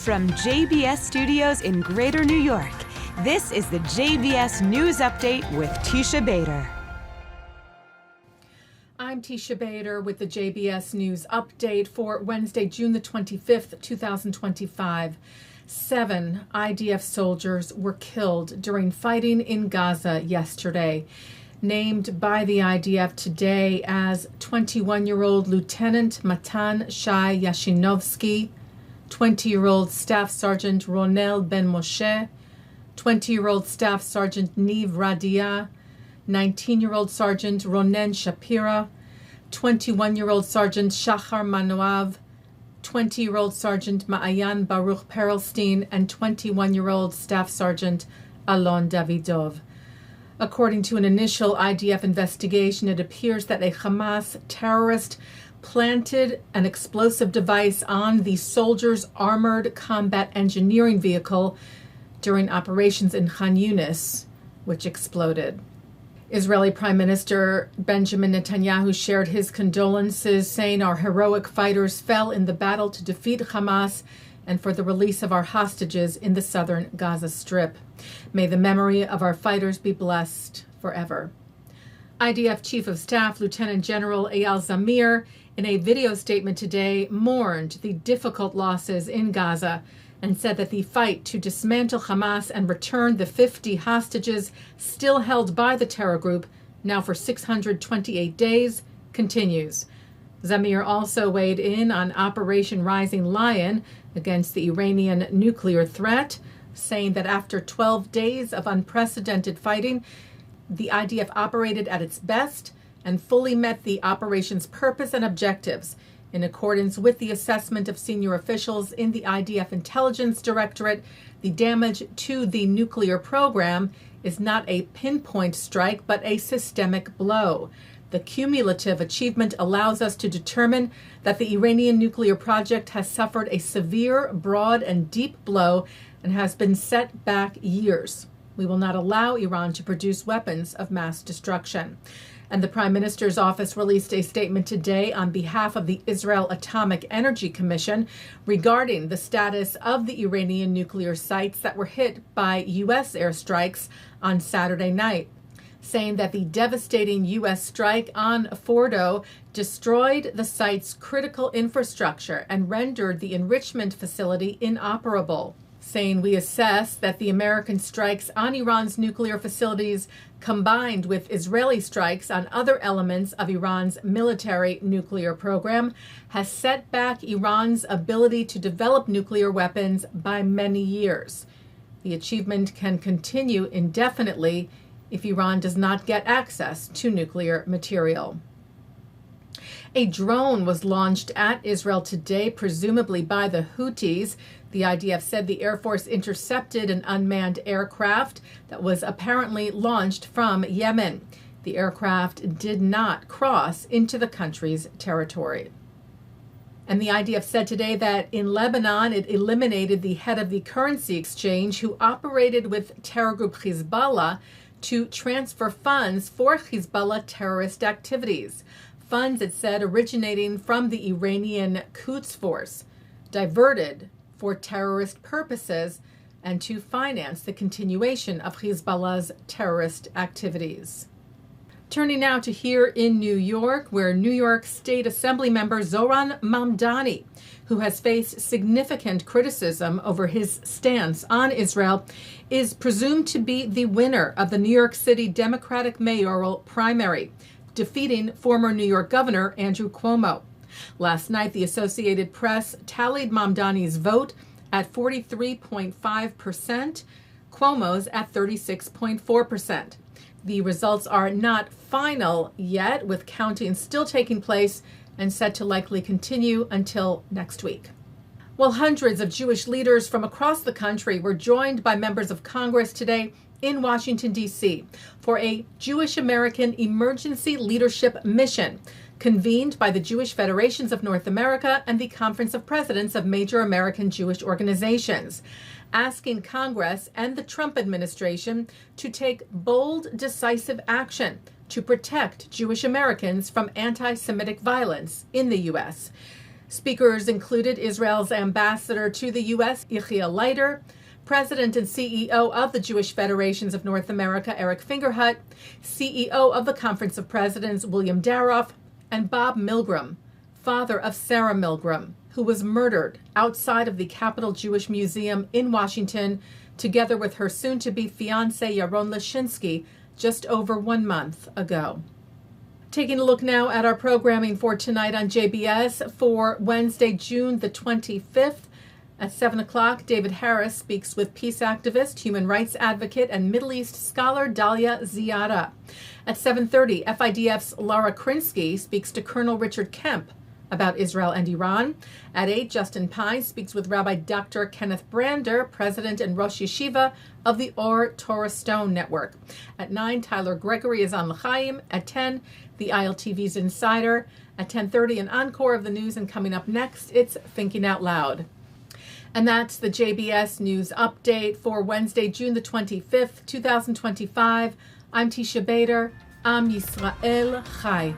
From JBS Studios in Greater New York, this is the JBS News Update with Teisha Bader. I'm Teisha Bader with the JBS News Update for Wednesday, June the 25th, 2025. 7 IDF soldiers were killed during fighting in Gaza yesterday. Named by the IDF today as 21-year-old Lieutenant Matan Shai Yashinovsky, 20-year-old Staff Sergeant Ronel Ben Moshe, 20-year-old Staff Sergeant Niv Radia, 19-year-old Sergeant Ronen Shapira, 21-year-old Sergeant Shachar Manoav, 20-year-old Sergeant Ma'ayan Baruch Perelstein, and 21-year-old Staff Sergeant Alon Davidov. According to an initial IDF investigation, it appears that a Hamas terrorist planted an explosive device on the soldiers' armored combat engineering vehicle during operations in Khan Yunis, which exploded. Israeli Prime Minister Benjamin Netanyahu shared his condolences, saying, "Our heroic fighters fell in the battle to defeat Hamas and for the release of our hostages in the southern Gaza Strip. May the memory of our fighters be blessed forever." IDF Chief of Staff Lieutenant General Eyal Zamir, in a video statement today, mourned the difficult losses in Gaza and said that the fight to dismantle Hamas and return the 50 hostages still held by the terror group, now for 628 days, continues. Zamir also weighed in on Operation Rising Lion against the Iranian nuclear threat, saying that after 12 days of unprecedented fighting, the IDF operated at its best and fully met the operation's purpose and objectives, in accordance with the assessment of senior officials in the IDF Intelligence Directorate. The damage to the nuclear program is not a pinpoint strike, but a systemic blow. The cumulative achievement allows us to determine that the Iranian nuclear project has suffered a severe, broad, and deep blow and has been set back years. We will not allow Iran to produce weapons of mass destruction. And the Prime Minister's office released a statement today on behalf of the Israel Atomic Energy Commission regarding the status of the Iranian nuclear sites that were hit by U.S. airstrikes on Saturday night, saying that the devastating U.S. strike on Fordo destroyed the site's critical infrastructure and rendered the enrichment facility inoperable, saying, "We assess that the American strikes on Iran's nuclear facilities, combined with Israeli strikes on other elements of Iran's military nuclear program, has set back Iran's ability to develop nuclear weapons by many years. The achievement can continue indefinitely if Iran does not get access to nuclear material." A drone was launched at Israel today, presumably by the Houthis. The IDF said the Air Force intercepted an unmanned aircraft that was apparently launched from Yemen. The aircraft did not cross into the country's territory. And the IDF said today that in Lebanon, it eliminated the head of the currency exchange who operated with terror group Hezbollah to transfer funds for Hezbollah terrorist activities. Funds, it said, originating from the Iranian Quds Force, diverted for terrorist purposes and to finance the continuation of Hezbollah's terrorist activities. Turning now to here in New York, where New York State Assembly member Zohran Mamdani, who has faced significant criticism over his stance on Israel, is presumed to be the winner of the New York City Democratic mayoral primary, defeating former New York Governor Andrew Cuomo. Last night, the Associated Press tallied Mamdani's vote at 43.5%, Cuomo's at 36.4%. The results are not final yet, with counting still taking place and set to likely continue until next week. Well, hundreds of Jewish leaders from across the country were joined by members of Congress today in Washington, D.C. for a Jewish American Emergency Leadership Mission convened by the Jewish Federations of North America and the Conference of Presidents of Major American Jewish Organizations, asking Congress and the Trump administration to take bold, decisive action to protect Jewish Americans from anti-Semitic violence in the U.S. Speakers included Israel's ambassador to the U.S., Yechiel Leiter, President and CEO of the Jewish Federations of North America, Eric Fingerhut, CEO of the Conference of Presidents, William Daroff, and Bob Milgram, father of Sarah Milgram, who was murdered outside of the Capitol Jewish Museum in Washington, together with her soon-to-be fiancé, Yaron Lashinsky, just over 1 month ago. Taking a look now at our programming for tonight on JBS for Wednesday, June the 25th. At 7 o'clock, David Harris speaks with peace activist, human rights advocate, and Middle East scholar Dalia Ziada. At 7:30, FIDF's Lara Krinsky speaks to Colonel Richard Kemp about Israel and Iran. At 8, Justin Pye speaks with Rabbi Dr. Kenneth Brander, president and Rosh HaYeshiva of the Ohr Torah Stone network. At 9, Tyler Gregory is on L'chaim. At 10, the ILTV's Insider. At 10:30, an encore of the news, and coming up next, it's Thinking Out Loud. And that's the JBS News Update for Wednesday, June the 25th, 2025. I'm Teisha Bader. Am Yisrael Chai.